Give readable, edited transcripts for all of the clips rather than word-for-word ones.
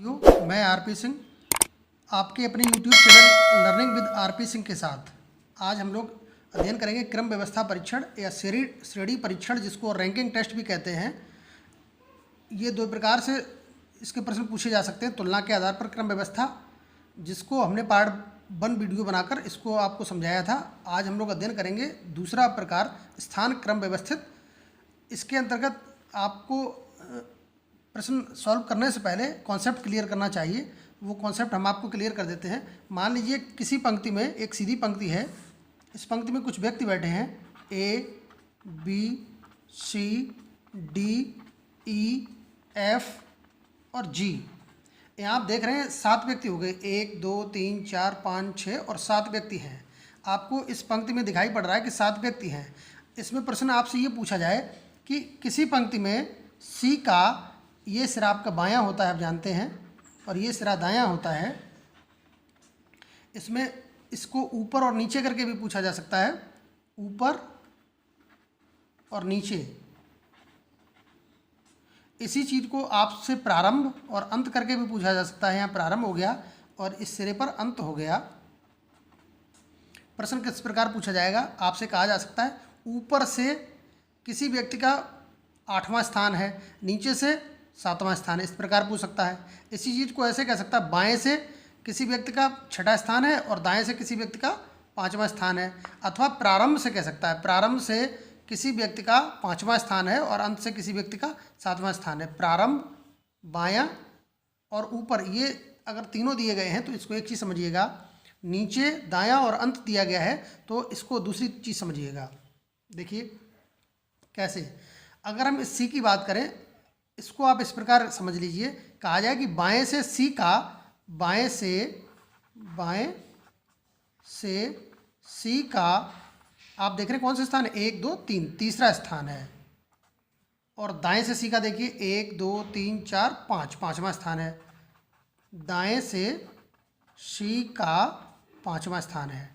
मैं आरपी सिंह आपके अपने YouTube channel learning with RP Singh के साथ आज हम लोग अध्ययन करेंगे क्रम व्यवस्था परीक्षण या श्रेणी परीक्षण, जिसको रैंकिंग टेस्ट भी कहते हैं। ये दो प्रकार से इसके प्रश्न पूछे जा सकते हैं। तुलना के आधार पर क्रम व्यवस्था, जिसको हमने पार्ट 1 वीडियो बनाकर इसको आपको समझाया था। आज हम लोग अध्ययन करेंगे दूसरा प्रकार, स्थान क्रम व्यवस्थित। इसके अंतर्गत आपको प्रश्न सॉल्व करने से पहले कॉन्सेप्ट क्लियर करना चाहिए। वो कॉन्सेप्ट हम आपको क्लियर कर देते हैं। मान लीजिए किसी पंक्ति में एक सीधी पंक्ति है। इस पंक्ति में कुछ व्यक्ति बैठे हैं, ए, बी, सी, डी, ई, एफ और जी। यहाँ आप देख रहे हैं 7 व्यक्ति हो गए। 1 2 3 4 5 6 और 7 व्यक्ति हैं। आपको इस पंक्ति में दिखाई पड़ रहा है कि 7 व्यक्ति हैं। इसमें प्रश्न आपसे ये पूछा जाए कि किसी पंक्ति में सी का ये सिरा आपका बायां होता है, आप जानते हैं, और ये सिरा दायां होता है। इसमें इसको ऊपर और नीचे करके भी पूछा जा सकता है, ऊपर और नीचे। इसी चीज़ को आपसे प्रारंभ और अंत करके भी पूछा जा सकता है। यहाँ प्रारंभ हो गया और इस सिरे पर अंत हो गया। प्रश्न किस प्रकार पूछा जाएगा? आपसे कहा जा सकता है ऊपर से किसी व्यक्ति का 8वां स्थान है, नीचे से 7वां स्थान है। इस प्रकार पूछ सकता है। इसी चीज़ को ऐसे कह सकता है, बाएं से किसी व्यक्ति का 6वां स्थान है और दाएं से किसी व्यक्ति का 5वां स्थान है। अथवा प्रारंभ से कह सकता है, प्रारंभ से किसी व्यक्ति का 5वां स्थान है और अंत से किसी व्यक्ति का 7वां स्थान है। प्रारंभ, बायां और ऊपर, ये अगर तीनों दिए गए हैं तो इसको एक चीज़ समझिएगा। नीचे, दायां और अंत दिया गया है तो इसको दूसरी चीज़ समझिएगा। देखिए कैसे, अगर हम इस सी की बात करें, इसको आप इस प्रकार समझ लीजिए। कहा जाए कि बाएं से सी का, बाएं से सी का आप देख रहे हैं कौन सा स्थान है? 1 2 3, तीसरा स्थान है। और दाएं से सी का देखिए 1 2 3 4 5, 5वां स्थान है। दाएं से सी का 5वां स्थान है।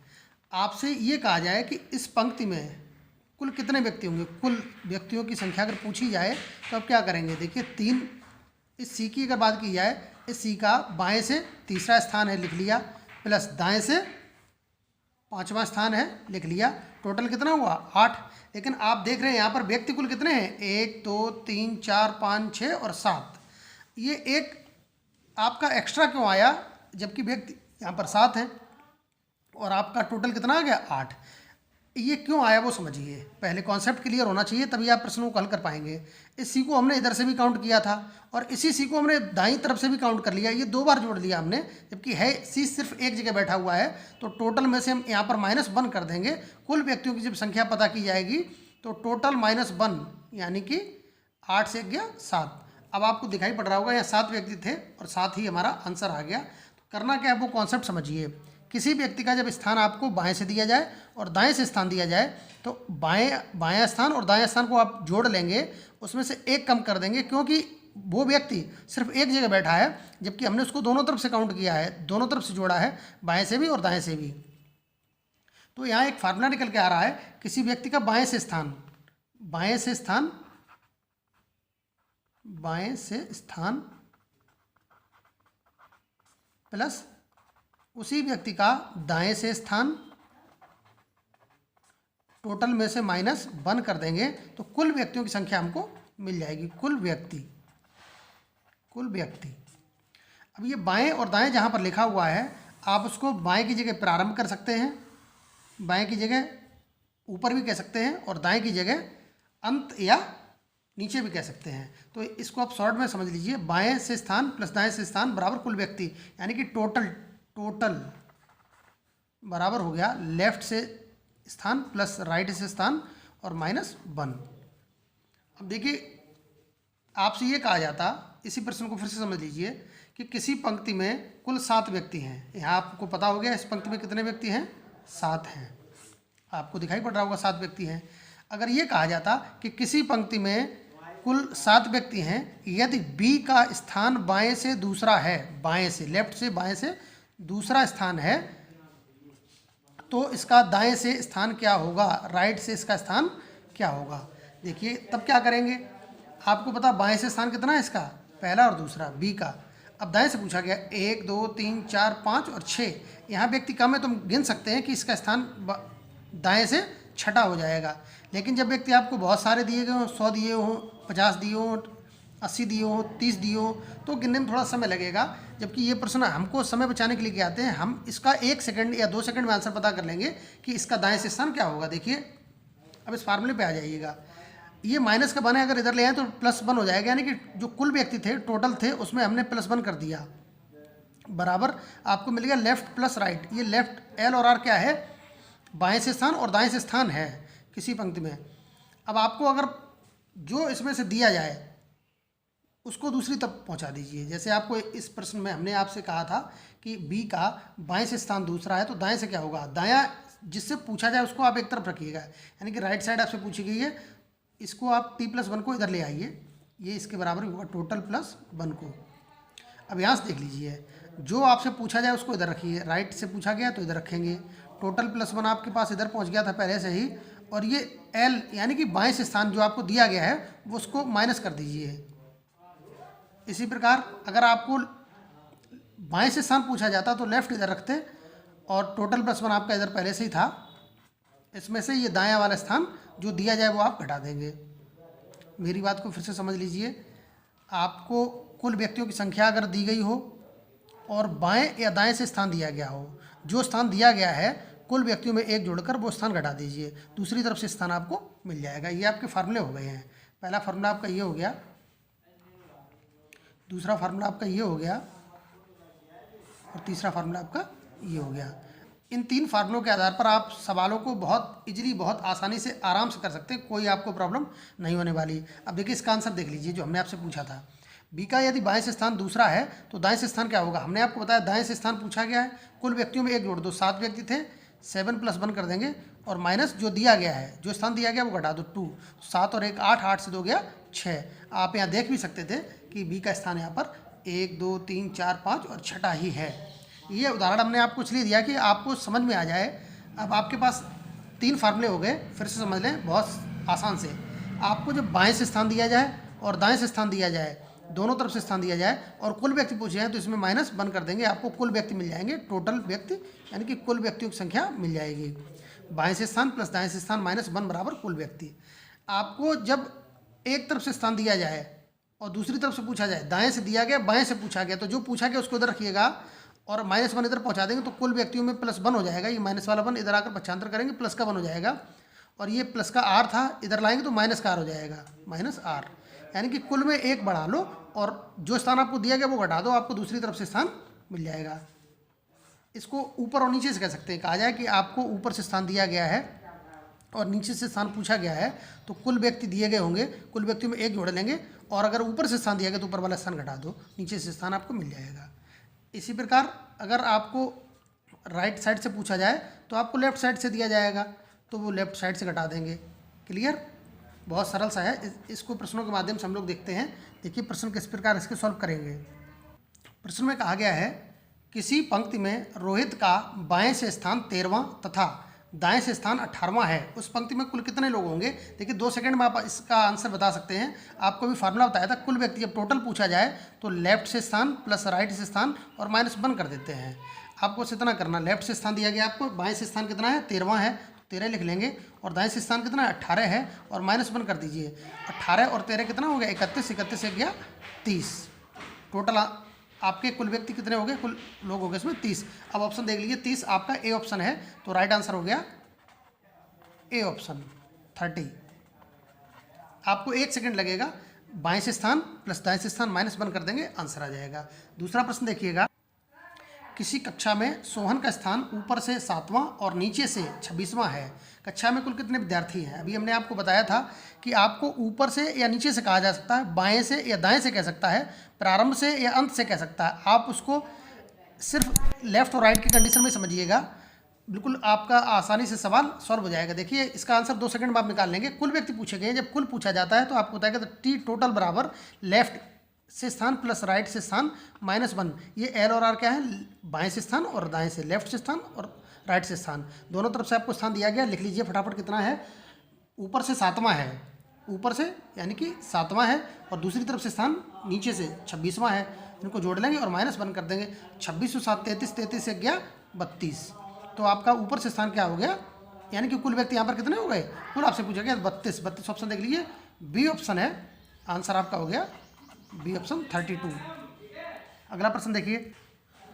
आपसे ये कहा जाए कि इस पंक्ति में कुल कितने व्यक्ति होंगे? कुल व्यक्तियों की संख्या अगर पूछी जाए तो अब क्या करेंगे? देखिए 3, इस सी की अगर बात की जाए, इस सी का बाएं से तीसरा स्थान है, लिख लिया, प्लस दाएं से 5वां स्थान है, लिख लिया। टोटल कितना हुआ? 8। लेकिन आप देख रहे हैं यहाँ पर व्यक्ति कुल कितने हैं? 1 2 3 4 5 6 और 7। ये एक आपका एक्स्ट्रा क्यों आया जबकि व्यक्ति यहाँ पर 7 हैं और आपका टोटल कितना आ गया? 8। ये क्यों आया वो समझिए। पहले कॉन्सेप्ट क्लियर होना चाहिए, तभी आप प्रश्नों को हल कर पाएंगे। इस सी को हमने इधर से भी काउंट किया था और इसी सी को हमने दाईं तरफ से भी काउंट कर लिया। ये 2 बार जोड़ लिया हमने, जबकि है सी सिर्फ एक जगह बैठा हुआ है। तो टोटल में से हम यहाँ पर -1 कर देंगे। कुल व्यक्तियों की जब संख्या पता की जाएगी तो टोटल -1 यानी कि 8 से गया 7। अब आपको दिखाई पड़ रहा होगा यहाँ 7 व्यक्ति थे और 7 ही हमारा आंसर आ गया। तो करना क्या है वो कॉन्सेप्ट समझिए। किसी व्यक्ति का जब स्थान आपको बाएं से दिया जाए और दाएं से स्थान दिया जाए तो बायां स्थान और दायां स्थान को आप जोड़ लेंगे, उसमें से एक कम कर देंगे, क्योंकि वो व्यक्ति सिर्फ एक जगह बैठा है जबकि हमने उसको दोनों तरफ से काउंट किया है, दोनों तरफ से जोड़ा है, बाएं से भी और दाएं से भी। तो यहाँ एक फार्मूला निकल के आ रहा है, किसी व्यक्ति का बाएं से स्थान प्लस उसी व्यक्ति का दाएं से स्थान, टोटल में से -1 कर देंगे तो कुल व्यक्तियों की संख्या हमको मिल जाएगी। कुल व्यक्ति। अब ये बाएं और दाएं जहां पर लिखा हुआ है, आप उसको बाएं की जगह प्रारंभ कर सकते हैं, बाएं की जगह ऊपर भी कह सकते हैं और दाएं की जगह अंत या नीचे भी कह सकते हैं। तो इसको आप शॉर्ट में समझ लीजिए, बाएं से स्थान प्लस दाएं से स्थान बराबर कुल व्यक्ति, यानी कि टोटल बराबर हो गया लेफ्ट से स्थान प्लस राइट से स्थान और -1। अब देखिए आपसे ये कहा जाता, इसी प्रश्न को फिर से समझ लीजिए कि किसी पंक्ति में कुल 7 व्यक्ति हैं। यहाँ आपको पता हो गया इस पंक्ति में कितने व्यक्ति हैं? 7 हैं। आपको दिखाई पड़ रहा होगा 7 व्यक्ति हैं। अगर ये कहा जाता कि किसी पंक्ति में कुल 7 व्यक्ति हैं, यदि बी का स्थान बाएं से दूसरा है, बाएं से, लेफ्ट से बाएं से दूसरा स्थान है, तो इसका दाएं से स्थान क्या होगा, राइट से इसका स्थान क्या होगा? देखिए तब क्या करेंगे, आपको पता बाएं से स्थान कितना है इसका, पहला और दूसरा बी का। अब दाएं से पूछा गया 1 2 3 4 5 और 6, यहाँ व्यक्ति कम है तो हम गिन सकते हैं कि इसका स्थान दाएं से छठा हो जाएगा। लेकिन जब व्यक्ति आपको बहुत सारे दिए गए हों, 100 दिए हों, 50 दिए हों, 80 दिए हों, 30 दिए हों, तो गिनने में थोड़ा समय लगेगा। जबकि ये प्रश्न हमको समय बचाने के लिए क्या आते हैं, हम इसका 1 सेकंड या 2 सेकंड में आंसर पता कर लेंगे कि इसका दाएं से स्थान क्या होगा। देखिए अब इस फार्मूले पे आ जाइएगा, ये माइनस का बने अगर इधर ले आए तो +1 हो जाएगा, यानी कि जो कुल व्यक्ति थे टोटल थे उसमें हमने +1 कर दिया, बराबर आपको मिल गया लेफ्ट प्लस राइट। ये लेफ्ट L और R क्या है, बाएं से स्थान और दाएं से स्थान है किसी पंक्ति में। अब आपको अगर जो इसमें से दिया जाए उसको दूसरी तरफ पहुंचा दीजिए। जैसे आपको इस प्रश्न में हमने आपसे कहा था कि B का बाएं से स्थान दूसरा है, तो दाएं से क्या होगा, दायां जिससे पूछा जाए उसको आप एक तरफ रखिएगा, यानी कि राइट साइड आपसे पूछी गई है, इसको आप t+1 को इधर ले आइए, ये इसके बराबर होगा टोटल +1 को। अब यहाँ से देख लीजिए, जो आपसे पूछा जाए उसको इधर रखिए, राइट से पूछा गया तो इधर रखेंगे, टोटल +1 आपके पास इधर पहुँच गया था पहले से ही, और ये L यानी कि बाएं से स्थान जो आपको दिया गया है वो उसको माइनस कर दीजिए। इसी प्रकार अगर आपको बाएं से स्थान पूछा जाता तो लेफ्ट इधर रखते, और टोटल +1 आपका इधर पहले से ही था, इसमें से ये दायां वाला स्थान जो दिया जाए वो आप घटा देंगे। मेरी बात को फिर से समझ लीजिए, आपको कुल व्यक्तियों की संख्या अगर दी गई हो और बाएं या दाएं से स्थान दिया गया हो, जो स्थान दिया गया है कुल व्यक्तियों में 1 जोड़कर वो स्थान घटा दीजिए, दूसरी तरफ से स्थान आपको मिल जाएगा। ये आपके फार्मूले हो गए हैं। पहला फार्मूला आपका ये हो गया, दूसरा फार्मूला आपका ये हो गया, और तीसरा फार्मूला आपका ये हो गया। इन 3 फार्मूलों के आधार पर आप सवालों को बहुत इजीली, बहुत आसानी से, आराम से कर सकते हैं, कोई आपको प्रॉब्लम नहीं होने वाली। अब देखिए इसका आंसर देख लीजिए जो हमने आपसे पूछा था, बी का यदि बाएं से स्थान दूसरा है तो दाएं से स्थान क्या होगा। हमने आपको बताया दाएं से स्थान पूछा गया है, कुल व्यक्तियों में 1 जोड़ दो, 7 व्यक्ति थे, 7 + 1 कर देंगे, और माइनस जो दिया गया है, जो स्थान दिया गया वो घटा दो 2, 7 और 1 8, 8 से 2 गया 6। आप यहाँ देख भी सकते थे कि बी का स्थान यहाँ पर 1 2 3 4 5 और छठा ही है। ये उदाहरण हमने आपको इसलिए दिया कि आपको समझ में आ जाए। अब आपके पास 3 फार्मूले हो गए, फिर से समझ लें बहुत आसान से। आपको जब बाएं से स्थान दिया जाए और दाएं से स्थान दिया जाए, दोनों तरफ से स्थान दिया जाए, और कुल व्यक्ति पूछे जाए तो इसमें -1 कर देंगे, आपको कुल व्यक्ति मिल जाएंगे, टोटल व्यक्ति यानी कि कुल व्यक्तियों की संख्या मिल जाएगी। बाएं से स्थान प्लस दाएं से स्थान -1 बराबर कुल व्यक्ति। आपको जब एक तरफ से स्थान दिया जाए और दूसरी तरफ से पूछा जाए, दाएं से दिया गया बाएं से पूछा गया, तो जो पूछा गया उसको इधर रखिएगा और -1 इधर पहुंचा देंगे, तो कुल व्यक्तियों में +1 हो जाएगा। ये माइनस वाला 1 इधर आकर पक्षांतर करेंगे, प्लस का 1 हो जाएगा, और ये प्लस का R था, इधर लाएंगे तो माइनस का R हो जाएगा, -R, यानी कि कुल में 1 बढ़ा लो और जो स्थान आपको दिया गया वो घटा दो, आपको दूसरी तरफ से स्थान मिल जाएगा। इसको ऊपर और नीचे से कह सकते हैं। कहा जाए कि आपको ऊपर से स्थान दिया गया है और नीचे से स्थान पूछा गया है, तो कुल व्यक्ति दिए गए होंगे, कुल व्यक्तियों में 1 जोड़ लेंगे, और अगर ऊपर से स्थान दिया गया तो ऊपर वाला स्थान घटा दो, नीचे से स्थान आपको मिल जाएगा। इसी प्रकार अगर आपको राइट साइड से पूछा जाए तो आपको लेफ्ट साइड से दिया जाएगा, तो वो लेफ्ट साइड से घटा देंगे। क्लियर? बहुत सरल सा है। इसको प्रश्नों के माध्यम से हम लोग देखते हैं। देखिए प्रश्न किस प्रकार इसके सॉल्व करेंगे। प्रश्न में कहा गया है, किसी पंक्ति में रोहित का बाएं से स्थान 13वां तथा दाएं से स्थान 18वां है, उस पंक्ति में कुल कितने लोग होंगे। देखिए 2 सेकंड में आप इसका आंसर बता सकते हैं। आपको भी फार्मूला बताया था, कुल व्यक्ति जब टोटल पूछा जाए तो लेफ्ट से स्थान प्लस राइट से स्थान और -1 कर देते हैं। आपको इतना करना, लेफ्ट से स्थान दिया गया आपको, बाएं से स्थान कितना है 13वां है, 13 लिख लेंगे, और दाएं से स्थान कितना है 18 है, और -1 कर दीजिए। 18 और 13 कितना हो गया 31, 31 से गया 30। टोटल आपके कुल व्यक्ति कितने हो गए, कुल लोग हो गए इसमें 30। अब ऑप्शन देख लीजिए, 30 आपका ए ऑप्शन है, तो राइट आंसर हो गया ए ऑप्शन 30। आपको 1 सेकंड लगेगा, बाएं से स्थान प्लस दाएं से स्थान -1 कर देंगे, आंसर आ जाएगा। दूसरा प्रश्न देखिएगा, किसी कक्षा में सोहन का स्थान ऊपर से 7वां और नीचे से 26वां है। कक्षा में कुल कितने विद्यार्थी हैं। अभी हमने आपको बताया था कि आपको ऊपर से या नीचे से कहा जा सकता है, बाएं से या दाएं से कह सकता है, प्रारंभ से या अंत से कह सकता है। आप उसको सिर्फ लेफ्ट और राइट की कंडीशन में समझिएगा, बिल्कुल आपका आसानी से सवाल सॉल्व हो जाएगा। देखिए इसका आंसर 2 सेकंड में आप निकाल लेंगे। कुल व्यक्ति पूछे गए, जब कुल पूछा जाता है तो आपको बताएगा तो टी टोटल बराबर लेफ्ट से स्थान प्लस राइट से स्थान -1। ये L और R क्या है, बाएं से स्थान और दाएं से, लेफ्ट से स्थान और राइट से स्थान, दोनों तरफ से आपको स्थान दिया गया। लिख लीजिए फटाफट कितना है। ऊपर से 7वां है, ऊपर से यानी कि 7वां है और दूसरी तरफ से स्थान नीचे से 26वां है। इनको जोड़ लेंगे और -1 कर देंगे। 26 और 7 33, 33 से गया 32। तो आपका ऊपर से स्थान क्या हो गया, यानी कि कुल व्यक्ति यहाँ पर कितने हो गए, कुल आपसे पूछा गया 32। 32 ऑप्शन देख लीजिए, बी ऑप्शन है आंसर आपका हो गया बी ऑप्शन 32। अगला प्रश्न देखिए।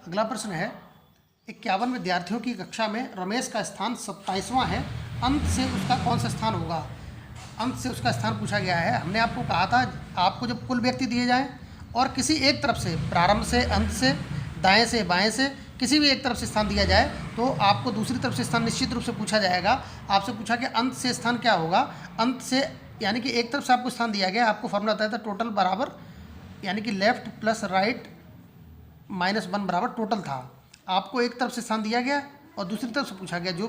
अगला प्रश्न है 51 विद्यार्थियों की कक्षा में रमेश का स्थान 27वां है, अंत से उसका कौन सा स्थान होगा। अंत से उसका स्थान पूछा गया है। हमने आपको कहा था आपको जब कुल व्यक्ति दिए जाएं और किसी एक तरफ से, प्रारंभ से, अंत से, दाएं से, बाएं से, किसी भी एक तरफ से स्थान दिया जाए तो आपको दूसरी तरफ से स्थान निश्चित रूप से पूछा जाएगा। आपसे पूछा कि अंत से स्थान क्या होगा। अंत से यानी कि एक तरफ से आपको स्थान दिया गया, आपको फॉर्मूला बताया था टोटल बराबर, यानी कि लेफ्ट प्लस राइट -1 बराबर टोटल था। आपको एक तरफ से स्थान दिया गया और दूसरी तरफ से पूछा गया, जो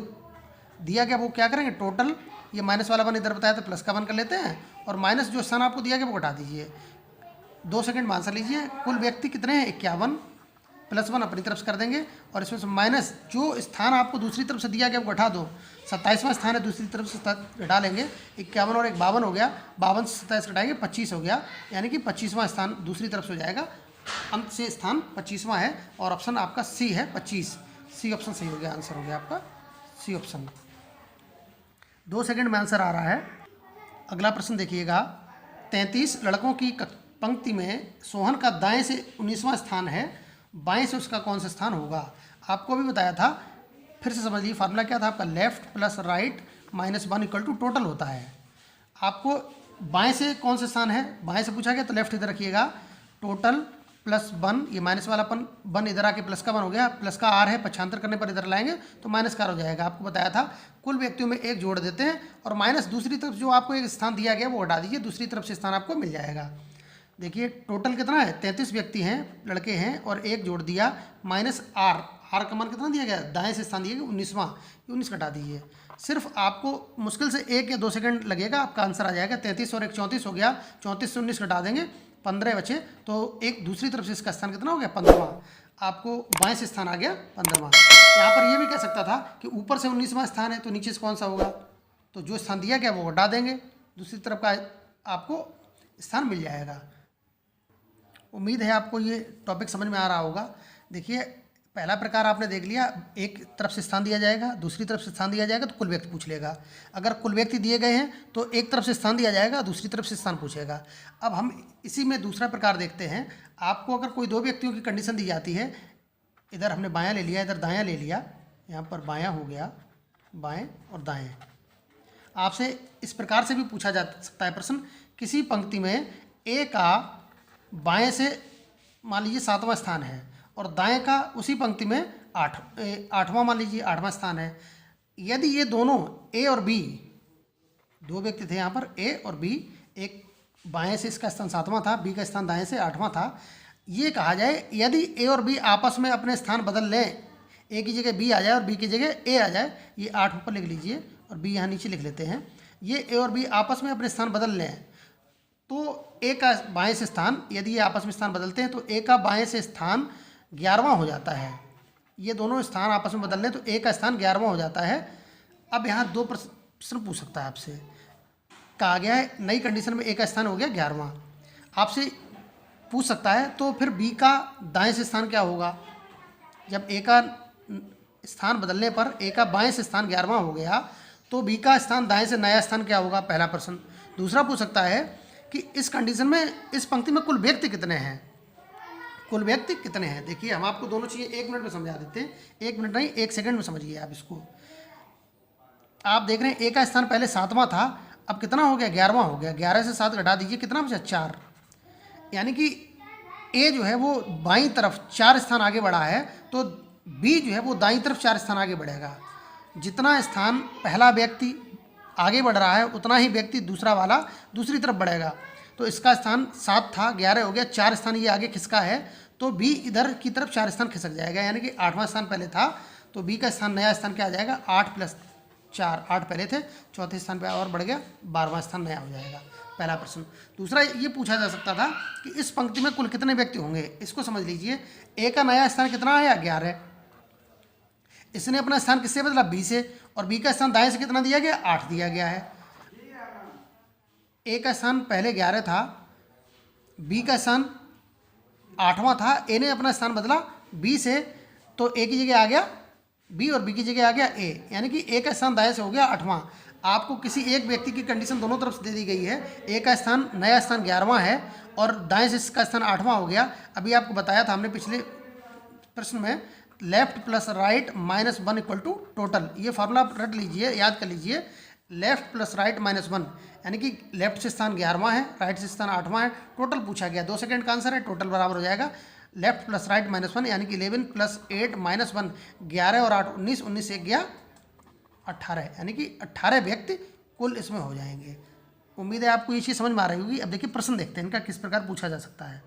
दिया गया वो क्या करेंगे, टोटल, ये माइनस वाला 1 इधर बताया था, प्लस का 1 कर लेते हैं और माइनस जो स्थान आपको दिया गया वो घटा दीजिए। 2 सेकंड में आंसर लीजिए। कुल व्यक्ति कितने हैं 51, +1 अपनी तरफ से कर देंगे और इसमें से माइनस जो स्थान आपको दूसरी तरफ से दिया गया वो घटा दो। 27वां स्थान है, दूसरी तरफ से घटा लेंगे। 51 और 1 52 हो गया, 52 से 27 घटाएंगे 25 हो गया, यानी कि 25वां स्थान दूसरी तरफ से हो जाएगा। अंत से स्थान 25वां है और ऑप्शन आपका सी है 25। सी ऑप्शन सही हो गया, आंसर हो गया आपका सी ऑप्शन। 2 सेकंड में आंसर आ रहा है। अगला प्रश्न देखिएगा। 33 लड़कों की पंक्ति में सोहन का दाएं से 19वां स्थान है, बाएं से उसका कौन सा स्थान होगा। आपको अभी बताया था, फिर से समझ लीजिए फार्मूला क्या था आपका, left plus right -1 equal to total होता है। आपको बाएं से कौन सा स्थान है, बाएं से पूछा गया तो लेफ्ट इधर रखिएगा, टोटल +1, ये माइनस वाला 1 इधर आके प्लस का 1 हो गया, प्लस का R है, पक्षांतर करने पर इधर लाएंगे तो माइनस का R हो जाएगा। आपको बताया था कुल व्यक्तियों में 1 जोड़ देते हैं और माइनस दूसरी तरफ जो आपको एक स्थान दिया गया वो हटा दीजिए, दूसरी तरफ से स्थान आपको मिल जाएगा। देखिए टोटल कितना है, 33 व्यक्ति हैं, लड़के हैं और 1 जोड़ दिया -R, R का मान कितना दिया गया, दाएं से स्थान दिया गया 19वां, 19 घटा दीजिए। सिर्फ आपको मुश्किल से 1 या 2 सेकंड लगेगा, आपका आंसर आ जाएगा। 33 और 1 34 हो गया, 34 से 19 घटा देंगे, 15 बचे, तो एक दूसरी तरफ से इसका स्थान कितना हो गया 15वां। आपको बाएं से स्थान आ गया 15वां। यहाँ पर ये भी कह सकता था कि ऊपर से 19वां स्थान है तो नीचे से कौन सा होगा, तो जो स्थान दिया गया वो हटा देंगे, दूसरी तरफ का आपको स्थान मिल जाएगा। उम्मीद है आपको ये टॉपिक समझ में आ रहा होगा। देखिए पहला प्रकार आपने देख लिया, एक तरफ से स्थान दिया जाएगा, दूसरी तरफ से स्थान दिया जाएगा तो कुल व्यक्ति पूछ लेगा। अगर कुल व्यक्ति दिए गए हैं तो एक तरफ से स्थान दिया जाएगा, दूसरी तरफ से स्थान पूछेगा। अब हम इसी में दूसरा प्रकार देखते हैं। आपको अगर कोई 2 व्यक्तियों की कंडीशन दी जाती है, इधर हमने बायां ले लिया, इधर दायां ले लिया, यहाँ पर बायां हो गया, बाएँ और दाएँ। आपसे इस प्रकार से भी पूछा जा सकता है प्रश्न, किसी पंक्ति में ए का बाएं से मान लीजिए 7वां स्थान है और दाएं का उसी पंक्ति में 8वां मान लीजिए 8वां स्थान है। यदि ये दोनों ए और बी, 2 व्यक्ति थे यहाँ पर ए और बी, एक बाएं से इसका स्थान 7वां था, बी का स्थान दाएं से 8वां था। ये कहा जाए यदि ए और बी आपस में अपने स्थान बदल लें, ए की जगह बी आ जाए और बी की जगह ए आ जाए, ये 8 ऊपर लिख लीजिए और बी यहाँ नीचे लिख लेते हैं। ये ए और बी आपस में अपने स्थान बदल लें तो ए का बाएं से स्थान, यदि ये आपस में स्थान बदलते हैं तो ए का बाएं से स्थान 11वां हो जाता है। ये दोनों स्थान आपस में बदल लें तो ए का स्थान 11वां हो जाता है। अब यहाँ 2 प्रश्न पूछ सकता है आपसे। कहा गया है नई कंडीशन में ए का स्थान हो गया 11वां, आपसे पूछ सकता है तो फिर बी का दाएं से स्थान क्या होगा। जब ए का स्थान बदलने पर ए का बाएं से स्थान 11वां हो गया तो बी का स्थान दाएं से नया स्थान क्या होगा, पहला प्रश्न। दूसरा पूछ सकता है कि इस कंडीशन में, इस पंक्ति में कुल व्यक्ति कितने हैं, कुल व्यक्ति कितने हैं। देखिए हम आपको दोनों चीज़ें 1 मिनट में समझा देते हैं, 1 मिनट नहीं 1 सेकंड में समझिए आप इसको। आप देख रहे हैं ए का स्थान पहले 7वां था, अब कितना हो गया 11वां हो गया, 11 से 7 घटा दीजिए, कितना बचा 4। यानी कि ए जो है वो बाईं तरफ 4 स्थान आगे बढ़ा है तो बी जो है वो दाईं तरफ 4 स्थान आगे बढ़ेगा। जितना स्थान पहला व्यक्ति आगे बढ़ रहा है उतना ही व्यक्ति दूसरा वाला दूसरी तरफ बढ़ेगा। तो इसका स्थान 7 था, 11 हो गया, 4 स्थान ये आगे खिसका है तो बी इधर की तरफ 4 स्थान खिसक जाएगा। यानी कि 8वां स्थान पहले था तो बी का स्थान, नया स्थान क्या आ जाएगा, 8 + 4, 8 पहले थे, चौथे स्थान पे और बढ़ गया, 12वां स्थान नया हो जाएगा। पहला प्रश्न। दूसरा ये पूछा जा सकता था कि इस पंक्ति में कुल कितने व्यक्ति होंगे। इसको समझ लीजिए, ए का नया स्थान कितना आया 11, इसने अपना स्थान किससे बदला, बी से, और बी का स्थान दाएं से कितना दिया गया 8 दिया गया है। ए का स्थान पहले 11 था, बी का स्थान 8वां था, ए ने अपना स्थान बदला बी से, तो ए की जगह आ गया बी और बी की जगह आ गया ए, यानी कि ए का स्थान दाएं से हो गया 8वां। आपको किसी एक व्यक्ति की कंडीशन दोनों तरफ से दे दी गई है, ए का स्थान नया स्थान 11वां है और दाएं से इसका स्थान 8वां हो गया। अभी आपको बताया था हमने पिछले प्रश्न में, left plus right minus 1 equal to total. ये फार्मूला आप रट लीजिए, याद कर लीजिए, लेफ्ट प्लस राइट माइनस 1, यानी कि लेफ्ट से स्थान 11वां है, राइट से स्थान 8वां है, टोटल पूछा गया, 2 सेकंड का आंसर है, टोटल बराबर हो जाएगा लेफ्ट प्लस राइट माइनस 1, यानी कि 11 प्लस 8 माइनस 1, 11 और 8 19, 19 से गया 18, यानी कि 18 व्यक्ति कुल इसमें हो जाएंगे। उम्मीद है आपको ये चीज़ समझ में आ रही होगी। अब देखिए प्रश्न देखते हैं इनका किस प्रकार पूछा जा सकता है।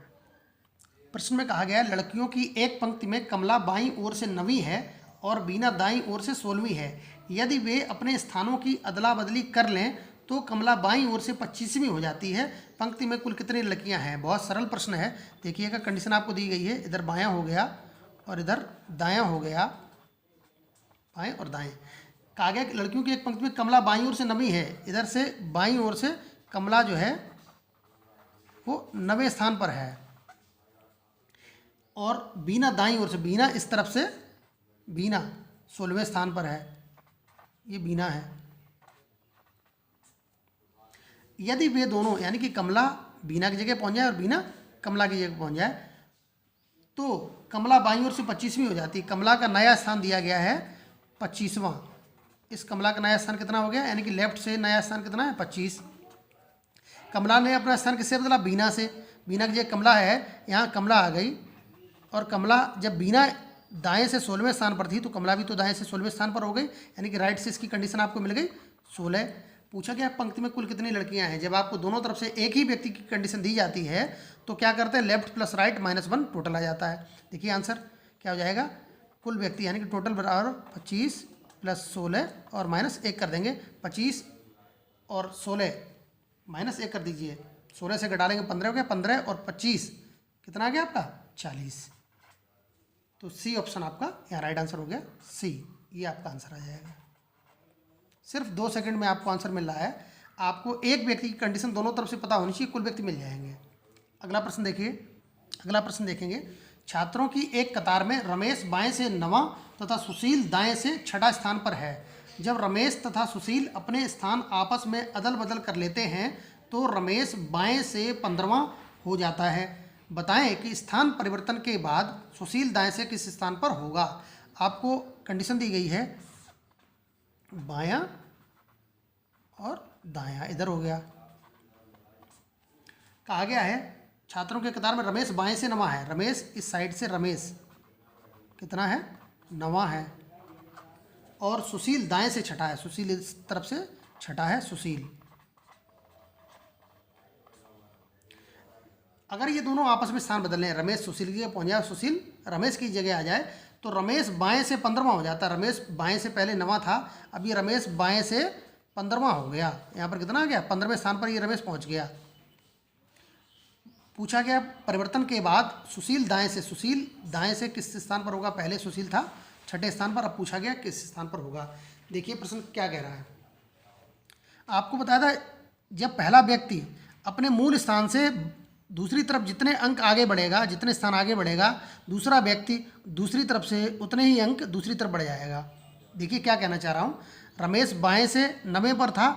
प्रश्न में कहा गया है, लड़कियों की एक पंक्ति में कमला बाईं ओर से 9वीं है और बीना दाईं ओर से 16वीं है। यदि वे अपने स्थानों की अदला बदली कर लें तो कमला बाईं ओर से 25वीं हो जाती है। पंक्ति में कुल कितनी लड़कियां हैं? बहुत सरल प्रश्न है। देखिएगा, कंडीशन आपको दी गई है, इधर बायां हो गया और इधर दायां हो गया, बाएं और दाएं। कहा गया कि लड़कियों की एक पंक्ति में कमला बाईं ओर से 9वीं है, इधर से बाईं ओर से कमला जो है वो 9वें स्थान पर है और बीना दाईं ओर से, बीना इस तरफ से, बीना 16वें स्थान पर है, ये बीना है। यदि वे दोनों, यानी कि कमला बीना की जगह पहुंच जाए और बीना कमला की जगह पहुंच जाए तो कमला बाईं ओर से 25वीं हो जाती है। कमला का नया स्थान दिया गया है 25वां। इस कमला का नया स्थान कितना हो गया, यानी कि लेफ्ट से नया स्थान कितना है 25। कमला ने अपना स्थान किससे बदला? बीना से। बीना की जगह कमला है, यहाँ कमला आ गई और कमला जब बीना दाएं से 16वें स्थान पर थी तो कमला भी तो दाएं से 16वें स्थान पर हो गई, यानी कि राइट से इसकी कंडीशन आपको मिल गई 16। पूछा गया पंक्ति में कुल कितनी लड़कियां हैं। जब आपको दोनों तरफ से एक ही व्यक्ति की कंडीशन दी जाती है तो क्या करते हैं, left plus right minus 1 total आ जाता है। देखिए आंसर क्या हो जाएगा, कुल व्यक्ति यानी कि टोटल बराबर 25 प्लस 16 और माइनस 1 कर देंगे। 25 और 16 माइनस 1 कर दीजिए, 16 से घटा लेंगे 15 हो गया, 15 और 25 कितना आ गया आपका 40। तो सी ऑप्शन आपका यहाँ राइट आंसर हो गया, सी, ये आपका आंसर आ जाएगा। सिर्फ 2 सेकंड में आपको आंसर मिल रहा है। आपको एक व्यक्ति की कंडीशन दोनों तरफ से पता होनी चाहिए, कुल व्यक्ति मिल जाएंगे। अगला प्रश्न देखिए, अगला प्रश्न देखेंगे, छात्रों की एक कतार में रमेश बाएं से 9वां तथा सुशील दाएं से 6ठा स्थान पर है। जब रमेश तथा सुशील अपने स्थान आपस में अदल बदल कर लेते हैं तो रमेश बाएं से 15वां हो जाता है। बताएं कि स्थान परिवर्तन के बाद सुशील दाएं से किस स्थान पर होगा। आपको कंडीशन दी गई है बायां और दायां, इधर हो गया। कहा गया है छात्रों के कतार में रमेश बाएं से 9वां है, रमेश इस साइड से, रमेश कितना है 9वां है और सुशील दाएं से 6ठा है, सुशील इस तरफ से 6ठा है सुशील। अगर ये दोनों आपस में स्थान बदल लें, रमेश सुशील की जगह पहुंच जाए, सुशील रमेश की जगह आ जाए तो रमेश बाएं से 15वां हो जाता है। रमेश बाएं से पहले 9वां था, अब ये रमेश बाएं से 15वां हो गया। यहाँ पर कितना आ गया, 15वें स्थान पर ये रमेश पहुंच गया। पूछा गया परिवर्तन के बाद सुशील दाएं से किस स्थान पर होगा। पहले सुशील था 6ठे स्थान पर, अब पूछा गया किस स्थान पर होगा। देखिए प्रश्न क्या कह रहा है। आपको बताया था जब पहला व्यक्ति अपने मूल स्थान से दूसरी तरफ जितने अंक आगे बढ़ेगा, जितने स्थान आगे बढ़ेगा, दूसरा व्यक्ति दूसरी तरफ से उतने ही अंक दूसरी तरफ बढ़ जाएगा। देखिए क्या कहना चाह रहा हूँ, रमेश बाएं से 9वें पर था,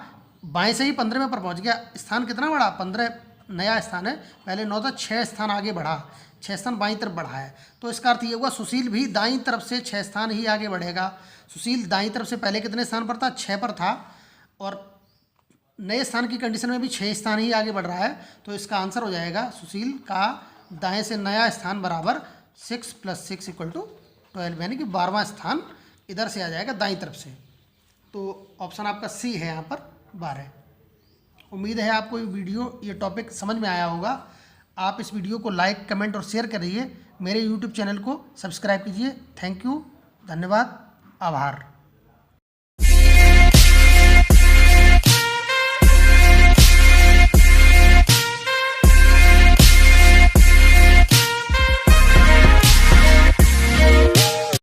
बाएं से ही 15वें पर पहुँच गया। स्थान कितना बढ़ा, 15 नया स्थान है, पहले 9 था, 6 स्थान आगे बढ़ा, 6 स्थान बाईं तरफ बढ़ा है। तो इसका अर्थ ये हुआ सुशील भी दाईं तरफ से 6 स्थान ही आगे बढ़ेगा। सुशील दाईं तरफ से पहले कितने स्थान पर था, 6 पर था और नए स्थान की कंडीशन में भी 6 स्थान ही आगे बढ़ रहा है। तो इसका आंसर हो जाएगा सुशील का दाएं से नया स्थान बराबर 6 + 6 = 12, यानी कि 12वां स्थान इधर से आ जाएगा दाईं तरफ से। तो ऑप्शन आपका सी है यहाँ पर 12। उम्मीद है आपको ये टॉपिक समझ में आया होगा। आप इस वीडियो को लाइक, कमेंट और शेयर करिए। मेरे यूट्यूब चैनल को सब्सक्राइब कीजिए। थैंक यू, धन्यवाद, आभार।